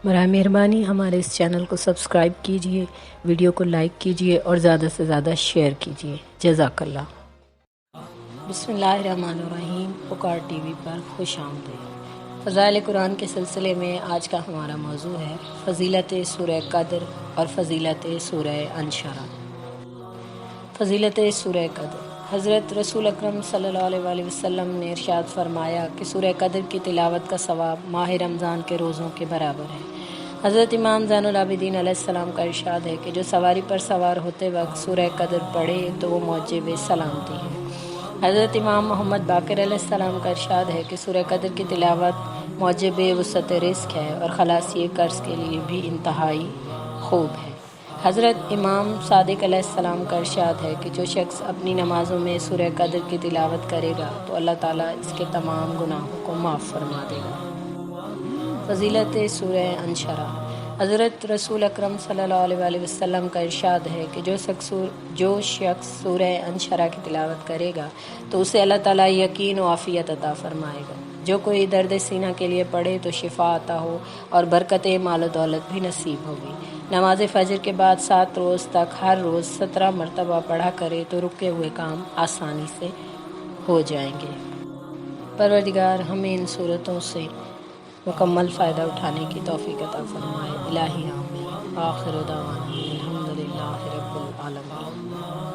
براہ مہربانی ہمارے اس چینل کو سبسکرائب کیجیے، ویڈیو کو لائک کیجیے اور زیادہ سے زیادہ شیئر کیجیے۔ جزاک اللہ۔ بسم اللہ الرحمن الرحیم۔ پکار ٹی وی پر خوش آمدید۔ فضائل قرآن کے سلسلے میں آج کا ہمارا موضوع ہے فضیلت سورہ قدر اور فضیلت سورہ انشرح۔ فضیلت سورہ قدر۔ حضرت رسول اکرم صلی اللہ علیہ وسلم نے ارشاد فرمایا کہ سورہ قدر کی تلاوت کا ثواب ماہ رمضان کے روزوں کے برابر ہے۔ حضرت امام زین العابدین علیہ السلام کا ارشاد ہے کہ جو سواری پر سوار ہوتے وقت سورہ قدر پڑھے تو وہ موجب سلامتی ہے۔ حضرت امام محمد باقر علیہ السلام کا ارشاد ہے کہ سورہ قدر کی تلاوت موجب وسعت رزق ہے اور خلاصی قرض کے لیے بھی انتہائی خوب ہے۔ حضرت امام صادق علیہ السلام کا ارشاد ہے کہ جو شخص اپنی نمازوں میں سورہ قدر کی تلاوت کرے گا تو اللہ تعالیٰ اس کے تمام گناہوں کو معاف فرما دے گا۔ فضیلت سورہ انشرح۔ حضرت رسول اکرم صلی اللہ علیہ وسلم کا ارشاد ہے کہ جو شخص سورہ انشرح کی تلاوت کرے گا تو اسے اللہ تعالیٰ یقین و عافیت عطا فرمائے گا۔ جو کوئی درد سینہ کے لیے پڑھے تو شفا عطا ہو اور برکت مال و دولت بھی نصیب ہوگی۔ نماز فجر کے بعد 7 روز تک ہر روز 17 مرتبہ پڑھا کرے تو رکے ہوئے کام آسانی سے ہو جائیں گے۔ پروردگار ہمیں ان صورتوں سے مکمل فائدہ اٹھانے کی توفیق عطا فرمائے۔ الہی آمین۔ آخر دعوانا الحمدللہ رب العالمین۔